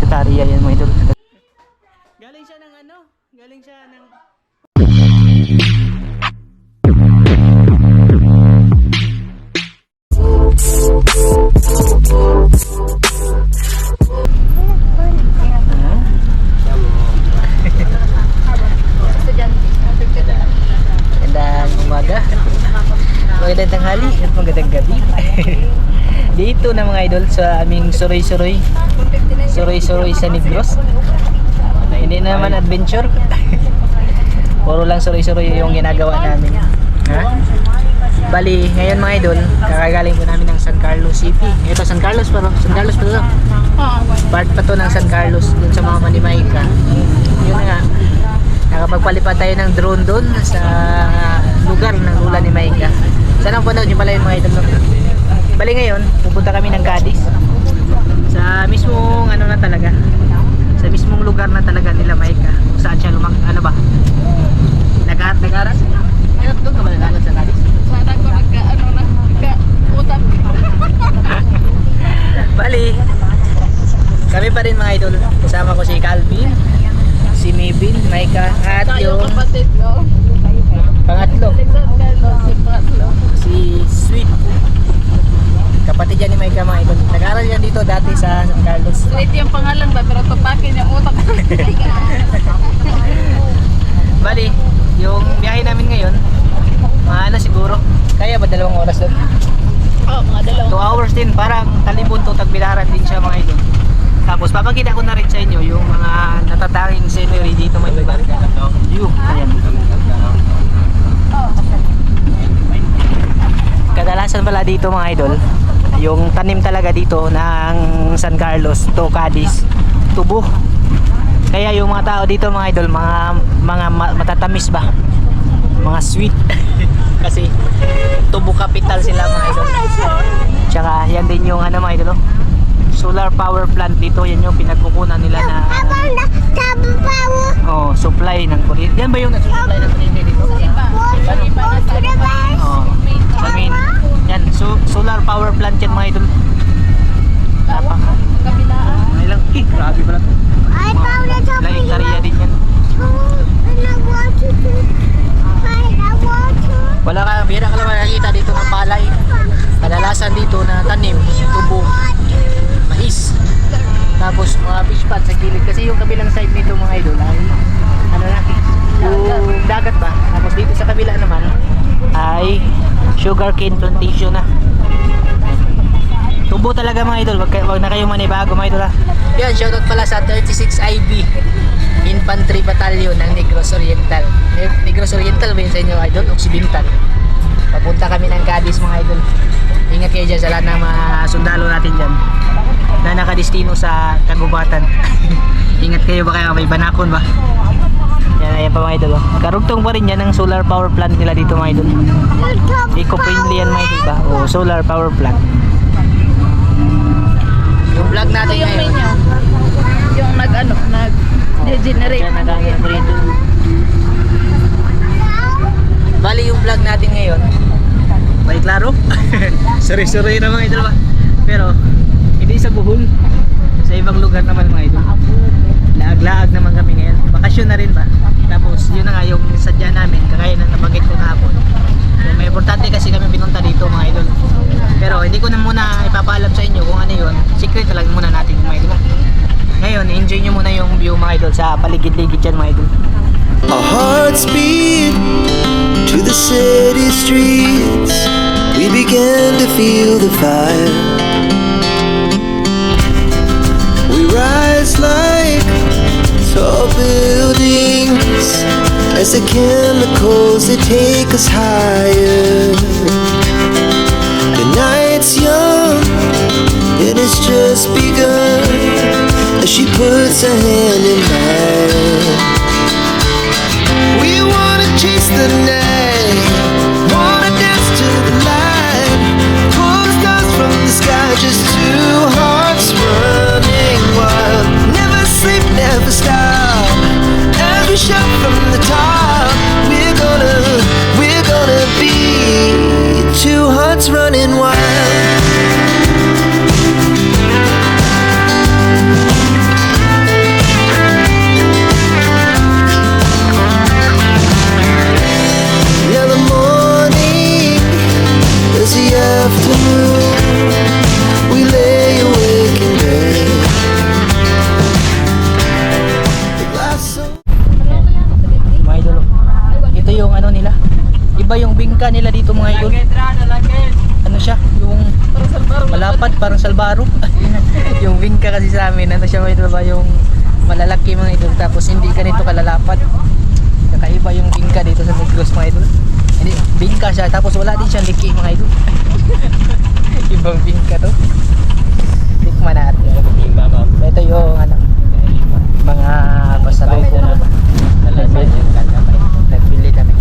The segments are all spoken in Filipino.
sekretarya yan mga idol. Galing siya ng ano? Galing siya ng magandang umaga, magandang tanghali at magandang gabi. Dito na mga idol sa aming suroy-suroy sa Negros. Hindi naman adventure. Puro lang suroy-suroy yung ginagawa namin. Ha? Bali, ngayon mga idol, kakagaling po namin ng San Carlos City. Ito San Carlos pa to. Part pa to ng San Carlos dun sa mga Manimayka. Yun nga, nakapagpalipad tayo ng drone doon sa lugar ng Lula ni Maika. Saan ang punod yung pala yung mga idol? Bali ngayon, pupunta kami ng Cadiz. Sa mismong ano na talaga, sa mismong lugar na talaga nila Maika. Kung saan siya ano ba? Nag-aral? Ayun, doon ka ba nag-aral sa Cadiz? Sana ko nagka-utap. Bali, kami pa rin mga idol. Kasama ko si Calvin, si Mabin, Maika, at Tayo yung kapatid ko. pangatlo, Pangatlo. si Sweet. Kapatid yan ni Maika mga idol. Nag-aral yan dito dati sa San Carlos. Sweet yung pangalan ba, pero tupakin yung utak. Bali, yung biyahe namin ngayon, mga ano siguro, kaya ba 2 oras doon? Oo, mga 2 hours din, parang Talibon to Tagbilaran din siya mga idol. Tapos papakita ko na rin sa inyo yung mga natatanging scenery dito mga idol. View, ayan. Kadalasan pala dito mga idol, yung tanim talaga dito ng San Carlos to Cadiz, tubo. Kaya yung mga tao dito mga idol, mga matatamis ba? Mga sweet. Kasi tubo capital sila mga idol. Tsaka yan din yung ano mga idol, solar power plant dito. Yan yung pinagkukunan nila na supply ng kuryente. Yan ba yung nag-supply ng kuryente dito? Yan, solar power plant yan mga idol. Kabilaan. Ilang, grabe pala to. Ilang hektarya din yan. Bira ka lang makikita dito ng palay. Kadalasan dito na tanim, tubo, mais. Tapos mga fish pot sa gilid. Kasi yung kabilang side nito mga idol ay ano na, yung dagat ba. Tapos dito sa kabila naman ay sugarcane plantation na. Tubo talaga mga idol. Wag na kayong manibago mga idol ha. Yan, shoutout pala sa 36 IB Infantry Battalion ng Negros Oriental. Negros Oriental ba yun sa inyo idol? Occidental. Papunta kami ng Cadiz mga idol. Ingat kayo dyan sa lahat ng mga sundalo natin dyan na nakadestino sa kagubatan. Ingat kayo, baka may banakon ba. Yan, ayan pa mga idol. Karugtong pa rin yan ng solar power plant nila dito mga idol. Eco-friendly yan mga idol ba? O solar power plant. Yung vlog natin Yung ngayon, menu. Yung nag-degenerate. bali yung vlog natin ngayon, may klaro. Sorry na mga idol ba. Pero hindi sa Bohol, sa ibang lugar naman mga idol. Laag-laag naman kami ngayon. Bakasyon na rin ba? Tapos yun na nga yung sadya namin, kagaya ng nabanggit ko kahapon. May importante kasi kami pinunta dito mga idol. Pero hindi ko na muna ipapaalam sa inyo kung ano yun. Secret talaga muna natin mga idol. Ngayon, enjoy nyo muna yung view mga idol sa paligid-ligid dyan mga idol. Our hearts beat to the city streets. We began to feel the fire. We rise like tall buildings as the chemicals they take us higher. The night's young, it has just begun as she puts her hand in mine. We wanna chase the night, wanna dance to the light, pull the stars from the sky, just two hearts running wild. Never sleep, never stop, as we shout from the top. We're gonna be two hearts running wild. afternoon, we lay awake in bed. The glass of Mga idol, ito yung ano nila. Iba yung bingka nila dito mga idol. Ano siya? Yung malapad, parang salbaro. Yung bingka kasi sa amin, ano siya mga idol ba? Yung malalaki mga idol. Tapos hindi ganito kalalapad. Kakaiba yung bingka dito sa Negros mga idol. Hindi, bingka siya. Tapos wala din siyang liki mga idol. Ibang bingka to. Tikman natin. Ito yung ano, mga pasalubong na nagbili kami.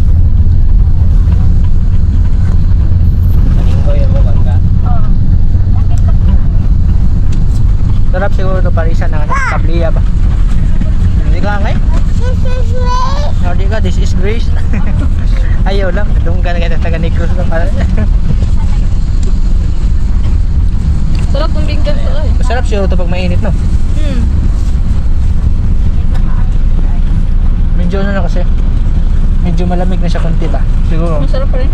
Sarap siguro ito parisan ng ano, tabliya ba? Hindi ka ngay? Hindi ka, this is Grace. Ayaw lang, doon ka na taga Negros na pala. Sarap ng binggan to eh. Masarap siguro ito pag mainit, no? Medyo ano na kasi, medyo malamig na siya konti ba? Siguro. Masarap pa rin.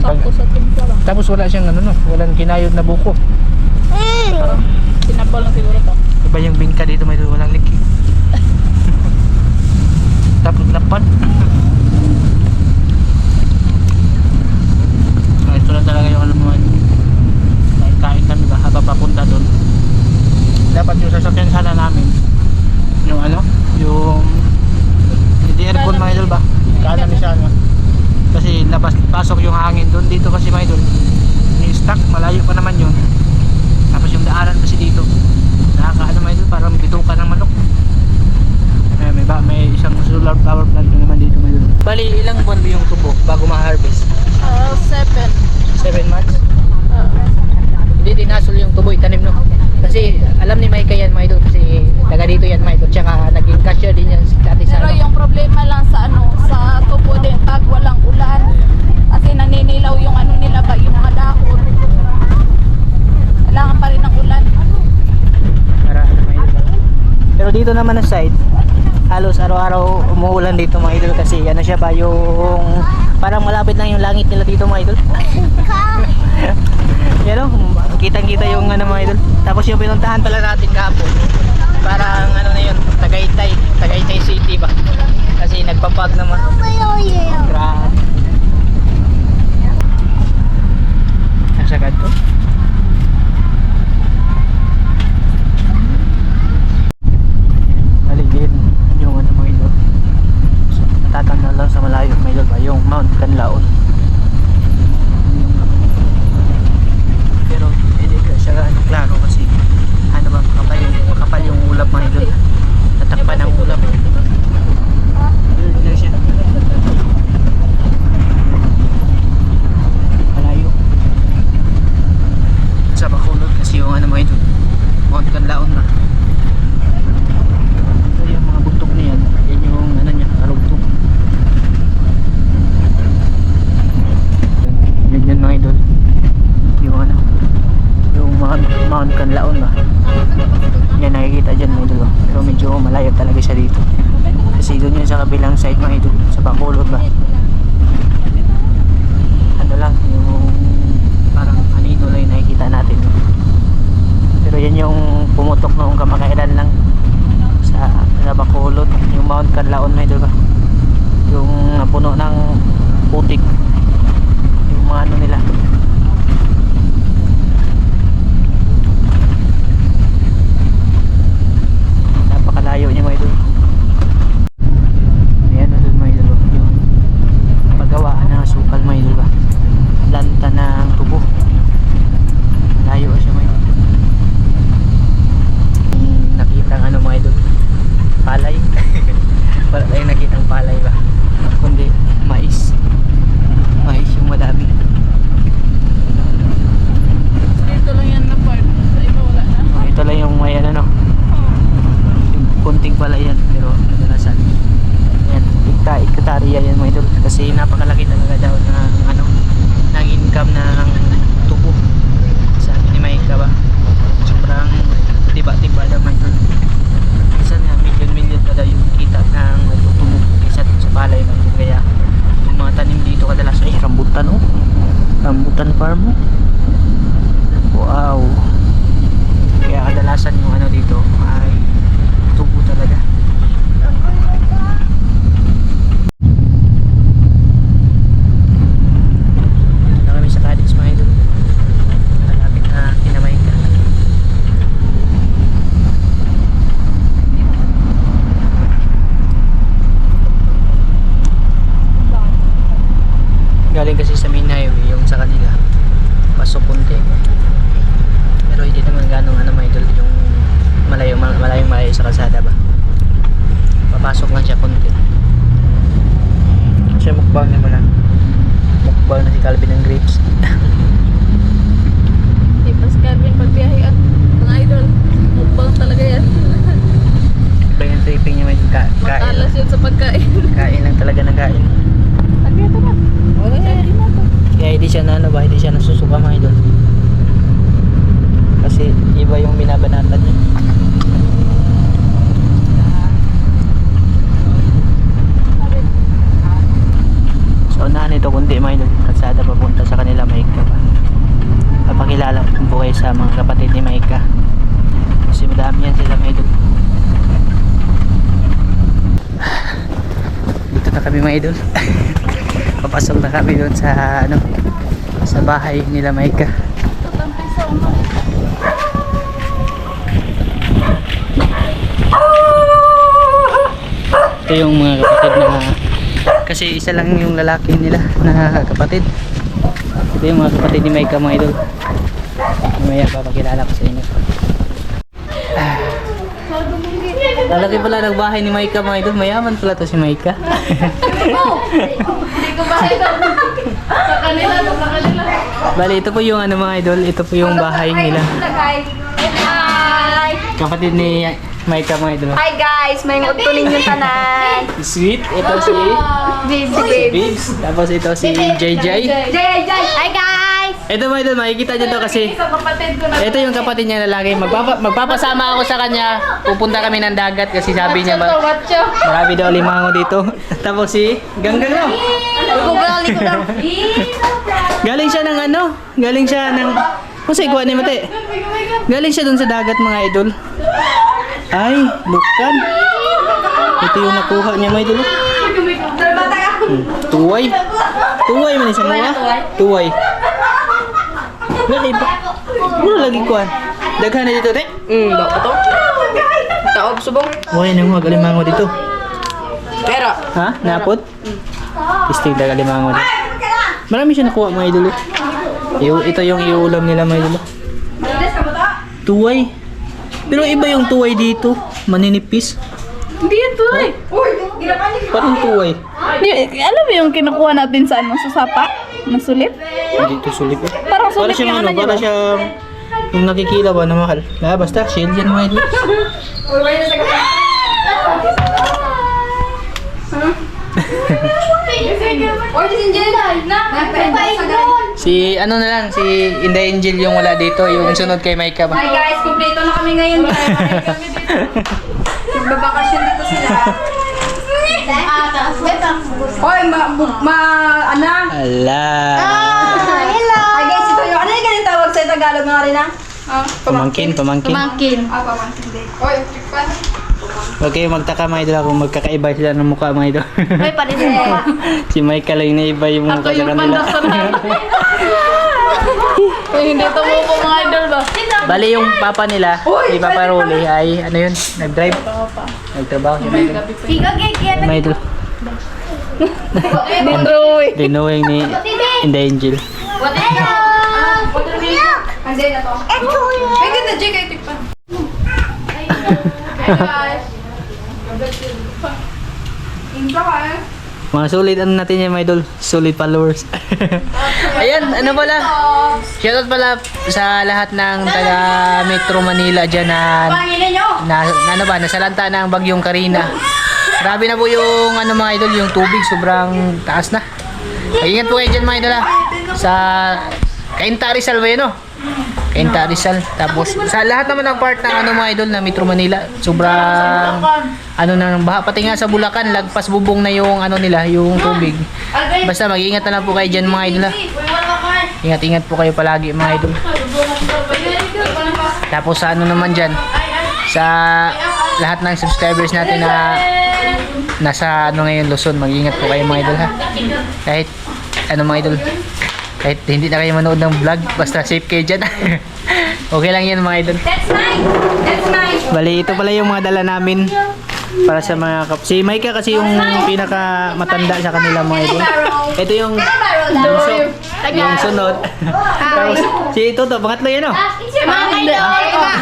Sakto sa timpla ba? Tapos wala siyang ano no, walang kinayod na buko. Parang sinabal lang siguro to. Iba yung bingka dito, may walang liki. Tapos lapad. Ito lang talaga yung alam mo, kain kami ba habang papunta doon. Dapat yung sasakyan sana namin, yung ano, yung hindi aircon mga idol ba? Kanan ni sana. Kasi labas pasok yung hangin doon, dito kasi mga idol yung stock, malayo pa naman yun. Tapos yung daanan kasi dito nakakaano mga idol, parang bituka ng manok. May isang solar power plant naman dito mga idol. Bali ilang buwan ba yung tubo bago ma-harvest? 7. 7 months? Hindi dinasol yung tubo, itanim no? Kasi alam ni Micah yan mga idol, kasi taga dito yan mga idol, tsaka naging cashier din yan dati sa Pero ano. yung problema lang sa ano, sa tubo din pag walang ulan. Kasi naninilaw yung ano nila ba, yung mga dahon. Kailangan pa rin ng ulan. Para ano mga idol. Pero dito naman na side, halos araw-araw umuulan dito mga idol, kasi ano siya ba, yung parang malapit lang yung langit nila dito mga idol. Yan o, kitang-kita yung ano mga idol. Tapos yung pinuntahan pala natin kahapon, parang ano na yun, Tagaytay City ba? Kasi nagpapag naman. Grabe. Ang sagad to. Maligid yung ano mga idol. So, natatanggal lang sa malayo mga idol ba, yung Mount Canlaon. Pero hindi ka siya klaro kasi ano ba, makapal yung ulap mga idol. Tatakpan ng ulap. Yun siya. Malayo. Sa Bacolod kasi yung ano mga idol, Mount Canlaon na. So yung mga bundok na yan, yan yung ano niya, karugtong. Yan mga idol, yung ano, yung Mount Canlaon ba, yan nakikita dyan mga idol. Pero medyo malayo talaga siya dito, kasi doon yun sa kabilang side mga idol, sa Bacolod ba, ano lang, yung parang anino lang yung nakikita natin. Pero yan yung pumutok noong kamakailan lang sa Bacolod, yung Mount Canlaon mga idol ba, yung puno ng putik, yung mga ano nila. Napakalayo niya mga idol. Ayan na doon mga idol, yung paggawaan ng sukal mga idol ba, lanta ng tubo. Layo siya mga idol. Nakitang ano mga idol, palay. Wala tayong nakitang palay ba, kundi mais yung madami. Dito lang yan na part. Sa iba wala na. Ito lang yung may ano no, yung kunting pala yan, pero kadalasan yan, hektarya yan mga idol, kasi napakalaki talaga daw ng ano, ng income ng tubo. Sabi ni Micah ba, sobrang tiba-tiba daw mga idol. Minsan nga million pa daw yung kita ng tubo kaysa sa palay mga idol. Kaya yung mga tanim dito kadalas ay rambutan, oh, rambutan farm, oh. Wow. Kaya kadalasan yung ano dito ay tubo talaga. Dito kami sa cottage mga idol. Malapit na kinamay ka. Galing kasi sa main highway yung sa kanila. Pasok konti. Pero hindi naman ganong ano mga idol yung malayo sa kalsada ba. Papasok lang siya konti. Siya mukbang naman lang. Mukbang na si Calvin ng grapes. Ipas Calvin pagbiyahe at mga idol. Mukbang talaga yan. Iba yung tripping niya may kain Matalas lang. yun sa pagkain. Kain lang talaga ng kain. Lagyan ito na. Kaya hindi siya na ano ba, hindi siya nasusuka mga idol. Kasi iba yung binabanatan niya. So unahan ito kundi mga idol. Kalsada papunta sa kanila Maika pa. Papakilala ko po kayo sa mga kapatid ni Maika. Kasi madami yan sila mga idol. Dito na kami mga idol. Papasok na kami doon sa ano, sa bahay nila Maika. Tatampay sa umay. Ito yung mga kapatid na kasi isa lang yung lalaki nila na kapatid. Ito yung mga kapatid ni Maika mga idol. Mamaya papakilala ko sa inyo. Lalaki pala ng bahay ni Maika mga idol. Mayaman pala to si Maika. Hindi ko ba ito? Sa kanila, sa kanila. Bali ito po yung ano mga idol. Ito po yung bahay nila. Hi! Kapatid ni Maika mga idol. Hi guys! May ngudto ninyo tanan! Sweet. Ito si Biggs. Tapos ito si JJ. Jay! Hi guys! Ito mga idol, makikita nyo to kasi Sa kapatid ko na. ito yung kapatid niya lalaki. Magpapasama ako sa kanya. Pupunta kami ng dagat kasi sabi niya Watcho. marami daw limango dito. Tapos si Ganggang no? Gugali ko daw! Galing siya ng ano? Galing siya ng... Kung sa iguan ni Mate. Galing siya dun sa dagat mga idol. Ay, lukan. Ito yung nakuha niya mga idol. Tuway. Tuway man isang mga. Tuway. Lagi ba? Muna lagi kuhan. Daghan na dito, te? Bako to? Taob subong? Uy, nang mga alimango dito. Pero, Ha? Napot? Istig daga alimango dito. Marami siya nakuha mga idol. Ito yung iulam nila mga idol. Tuway. Pero iba yung tuway dito. Maninipis. Hindi yan to eh. Parang tuway. Alam mo yung kinukuha natin sa ano, sa sapa? Masulit? Hindi ito sulit eh. Parang Para sulit siyang yung ano, ano para nyo. siyang yung nakikila ba na mahal. Basta, shield yan mga idol. Si ano na lang, si Inday Angel yung wala dito, yung sunod kay Maika ba? Hi guys! Kompleto na kami ngayon. Magbabakasyon dito sila. Hoy, ana? Ala. Hello! Hi guys, ito yung, ano yung ganyan tawag sa Tagalog nga rin Pamangkin. Pamangkin. Pamangkin din. Hoy, tikpan. Huwag kayo magtaka mga idol kung magkakaiba sila ng mukha mga idol. Hoy, parin din. Si Maika lang na iba yung Ako mukha sa yung kanila. pandas sa lahat. Uy, hindi tumupo mga idol ba? Bali yung papa nila, si Papa Rolly ay ano yun, nag-drive. Nagtrabaho siya mga idol. Sige, kaya Mga idol. Dindroy. Dinowing ni Inday Angel. Hello! Andiyan na to. Ay, ganda, Jay, kayo tikpan. Hey guys. Enjoy. Mga sulit ano natin yan mga idol, sulit followers. Ayan, ano pala? Shoutout pala sa lahat ng taga Metro Manila dyan Pangilin nyo. na ano ba, nasalanta ng bagyong Karina. Grabe na po yung ano mga idol, yung tubig sobrang taas na. Ingat po kayo dyan mga idol ha. Sa Cainta Rizal ba yun no? Cainta Rizal. Tapos sa lahat naman ng part ng ano mga idol na Metro Manila, sobrang ano na ng baha. Pati nga sa Bulacan, lagpas bubong na yung ano nila, yung tubig. Basta mag-iingat na lang po kayo dyan mga idol ha. Ingat-ingat po kayo palagi mga idol. Tapos sa ano naman dyan, sa lahat ng subscribers natin na nasa ano ngayon Luzon, mag-ingat po kayo mga idol ha. Kahit ano mga idol, kahit hindi na kayo manood ng vlog, basta safe kayo dyan. Okay lang yan mga idol. That's mine. That's mine. Bali, ito pala yung mga dala namin para sa mga si Maika kasi yung pinaka matanda sa kanila mga idol. Ito yung bunso, yung sunod. Tapos si Toto, pangatlo yan oh.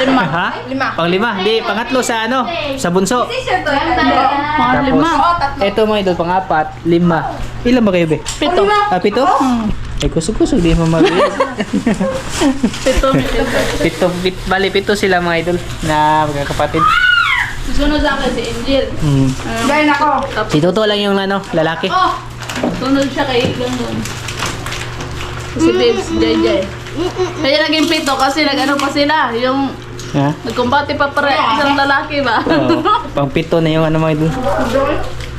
Lima. Ha? Pang-lima. Hindi, pangatlo sa ano, sa bunso. Mga lima. Ito mga idol, pang-apat, 5. Ilan ba kayo be? 7. Ah, 7? Ay, kusog-kusog, di mo mag-iit. 7. Bali, 7 sila mga idol na magkakapatid. Sunod sa akin si Angel. Gaya na ko. Si Toto lang yung ano, lalaki. Oh! Sunod siya kay Gandun. Si Debs, Jay. Kaya naging 7 kasi nag-ano pa sila. Yung Ha? nagkumbati pa para isang lalaki ba? Oo. Pang-7 na yung ano mga idol.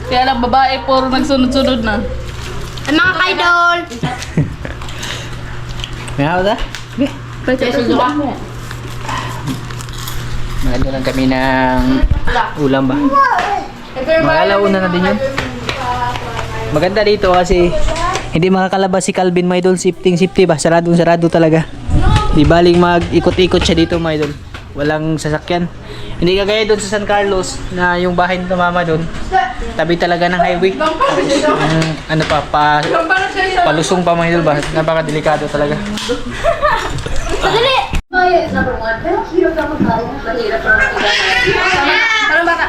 Kaya lang babae puro nagsunod-sunod na. Mga kaidol. May hawak ka? Okay. Kaya sunod ako. Maganda lang kami ng ulam ba? Mga alauna na din yun. Maganda dito kasi hindi makakalabas si Calvin mga idol. Safety ba? Saradong-sarado talaga. Di baling mag-ikot-ikot siya dito mga idol. Walang sasakyan. Hindi kagaya doon sa San Carlos na yung bahay ni mama doon. Tabi talaga ng highway. Ano pa, palusong pa mga idol ba? Napaka-delikado talaga. Ano bata?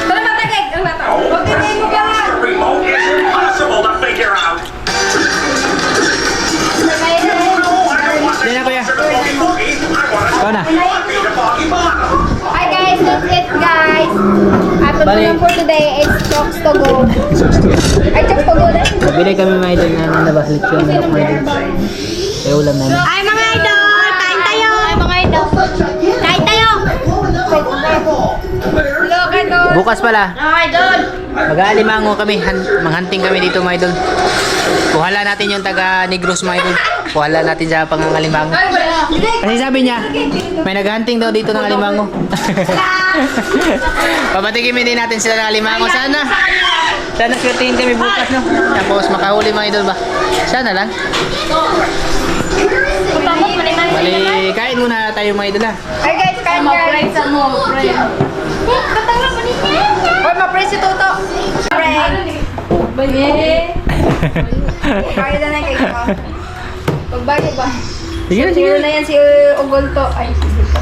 Ano bata, Kek? Ano bata? Huwag ka na mo pala. Remote is impossible to figure out. Hindi na kuya. Boogie boogie. I want Ikaw na. to be the boggy bottom. Hi guys, that's it guys. At Bali. naman for today is Chokes to go. Ay, Chokes to go na. Bili kami mga idol na nabas lechon na mga idol. Kaya ulam namin. Ay mga idol, kain tayo. Ay mga idol. Kain tayo. Hello, idol. Bukas pala, Mga idol. mag-aalimango kami. Manghunting kami dito mga idol. Kuhala natin yung taga Negros mga idol. Kuhala natin sa pangangalimango. Kasi sabi niya, may naghunting daw dito ng alimango. Papatikimin din natin sila ng alimango. Sana swertihin kami bukas, no? Tapos makahuli mga idol ba? Sana lang. Bali, kain muna tayo mga idol ha. Hi guys, kain guys. Sa mo, friend. Hoy, ma-praise si Toto. Friend. Kaya na yung cake mo. Pagbago ba? Sige na, sige Siguro na. na yan si Ugolto. Ay, si Ugolto.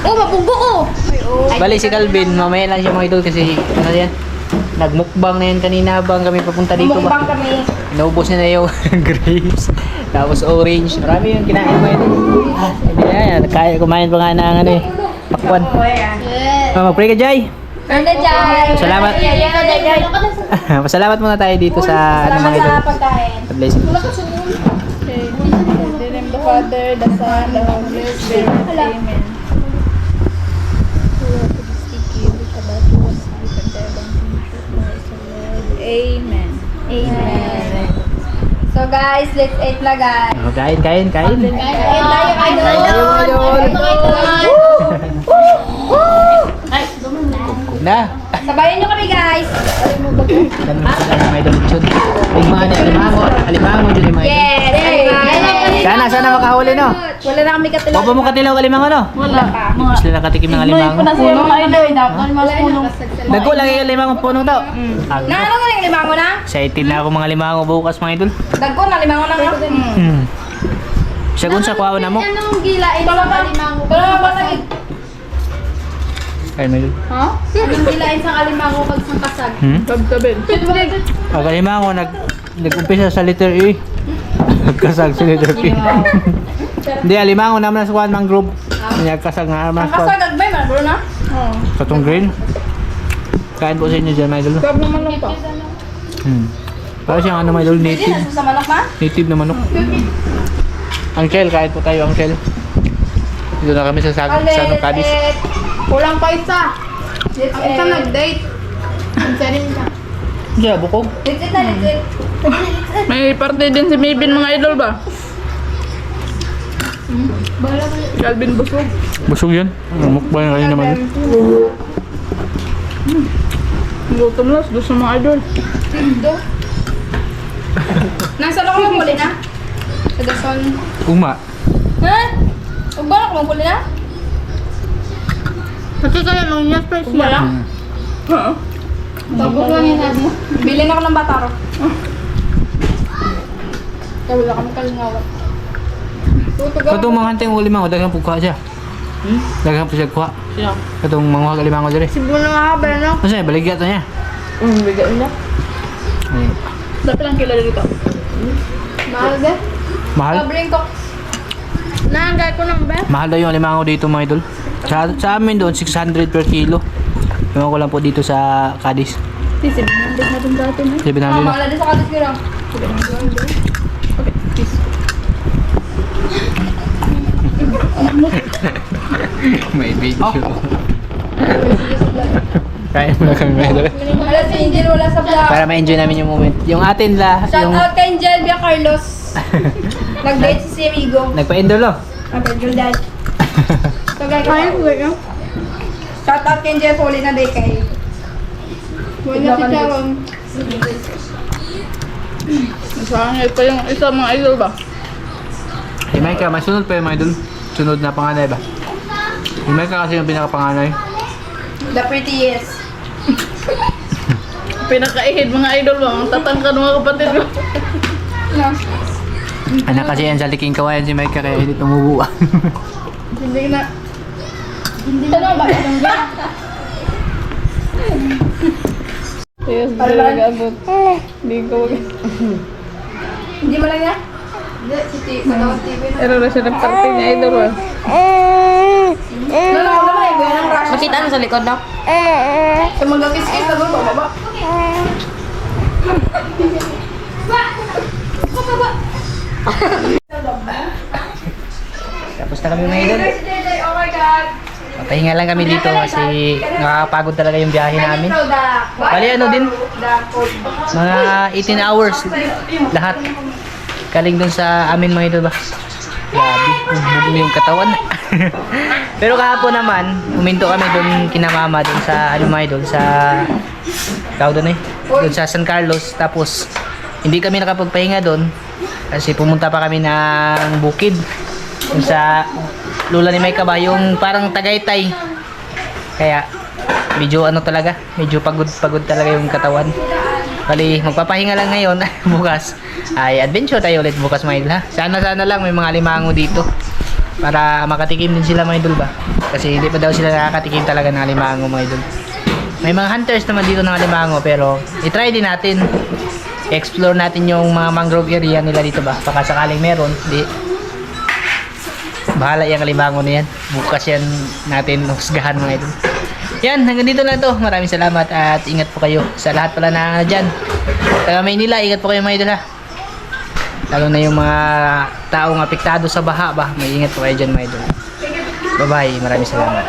Oh, mapugo ko! Bali si Calvin, mamaya lang siya mga idol kasi ano yan? Nagmukbang na yan kanina habang kami papunta dito ba? Mukbang kami. Inaubos niya na yung grapes, tapos orange. Marami yung kinain mga idol. Hindi na yan, kaya kumain pa nga ng ano eh, pakwan. Mag-pray ka, Jai. Ano, Jai? Salamat. Pasalamat muna tayo dito sa ano mga idol. Salamat sa pagkain. Sa blessing. In the name of the Father, the Son, the Holy Spirit. Amen. Amen. Amen. So guys, let's eat na guys. Oh, kain. Kain tayo, idol. Kain tayo, mga idol. Na. Sabayan nyo kami guys. Dami mo sila mga idol. Ligmaan ni alimango dyan yung mga idol. Yes! Sana makahuli no. Wala na kami katilang. Papa mo katilaw alimango no. Wala. Mga Gusto nila katikim ng Ignoy alimango. ko na siya mga idol. Dapat mas punong. Nagko lang yung alimango puno to. Na ano na yung limango na? Excited na ako mga alimango bukas mga idol. Dagko na limango na nga. Siya kung sa kuhaw na mo. Anong gilain sa alimango? Pero mapasagid. Ay, mga idol. Ha? Anong gilain sa alimango pag sang kasag? Tabtabin. Ang alimango nag-umpisa sa letter E. Nagkasag sa letter E. Hindi, alimango naman sa kuhaan mangrove. Nagkasag nga naman Ang sa kuhaan. kasag agbay man, bro na? Sa itong green. Kain po sa inyo dyan, mga idol. Grab naman lang pa. Para siyang ano, mga idol, native. Sa manok ma? Native na manok. Uncle, kain po tayo, Uncle. Dito na kami sa Sanong Cadiz. Kulang pa isa. Ang isa nag-date. Ang sarin ka. Diya, bukog. Let's eat na, let's eat. May parte din si Maybin mga idol ba? Calvin busog. Busog yan. Mukbang kayo naman. Gutom na. Gusto mga idol. Nasa ako magmuli na? Sa Dason. Uma. Ha? Huwag ba ako magmuli na? Pati kaya lang niya spicy. Wala? Tapos lang yun natin. Bilhin ako ng bataro. Kaya wala kami kalingawat. Katong mga hanteng uli mga daghang pugka siya. Daghang po siya kuha. Siya. Katong mga kalimango diri. Sibo na nga ba no? Ano siya? Baligya to niya. Bigay niya. Ay, Dapat lang kilala dito. Mahal ba? mahal? Kabring ko. Naangay ko ng ba? Mahal daw yung alimango dito mga idol. Sa amin doon 600 per kilo. Ewan ko lang po dito sa Cadiz. Sisi, binandig na dun dati na. 700 na. Mahal din sa kadis ko lang. Okay, peace. May video. Kaya mo na kami mga idol. Wala si Angel, wala sa vlog. Para ma-enjoy namin yung moment. Yung atin la, Shout yung out kay Angel via Carlos. Nag-date si Amigo. nagpa-endor lo. Okay, Angel dad. So guys, shout out kay Angel Poli na day kay. Wala si Charon. Masangit pa yung isa mga idol ba? Si Micah, may sunod pa yung mga idol. Sunod na panganay ba? Si Micah kasi yung pinakapanganay. The prettiest. Pinakaihid mga idol ba? Ang tatangkad mga kapatid ko. No. Anak kasi yan sa liking kawayan si Micah kaya hindi tumubuan. Hindi na. Ano ba? Yes, hindi na nag-abot. Hindi ko Hindi mo lang yan? Hindi, si TV. Sa TV na. Pero na siya ng party niya idol ba? Ano lang naman eh, gano'n ang rush. Makita na sa likod daw. Sa mga kiss-kiss na doon, bababa. Tapos na kami mga idol. Oh my God. Pahinga lang kami dito kasi nakakapagod talaga yung biyahe namin. Bali ano din, mga 18 hours lahat. Kaling dun sa amin mga idol ba? Grabe, bubog yung katawan. Pero kahapon naman, huminto kami dun kina mama dun sa ano mga idol, sa tawag dun dun sa San Carlos. Tapos hindi kami nakapagpahinga dun kasi pumunta pa kami ng bukid dun sa lula ni Micah ba, yung parang Tagaytay. Kaya medyo ano talaga, medyo pagod talaga yung katawan. Bali, magpapahinga lang ngayon. Bukas ay adventure tayo ulit bukas mga idol ha. Sana lang may mga limango dito para makatikim din sila mga idol ba. Kasi hindi pa daw sila nakakatikim talaga ng limango mga idol. May mga hunters naman dito ng limango pero i-try din natin. Explore natin yung mga mangrove area nila dito ba. Baka sakaling meron, di bahala yung limango na yan. Bukas yan natin husgahan mga idol. Yan, hanggang dito na to. Maraming salamat at ingat po kayo sa lahat pala na dyan. Taga Maynila, ingat po kayo mga idol ha. Lalo na yung mga taong apektado sa baha ba. May ingat po kayo dyan mga idol. Bye bye, maraming salamat.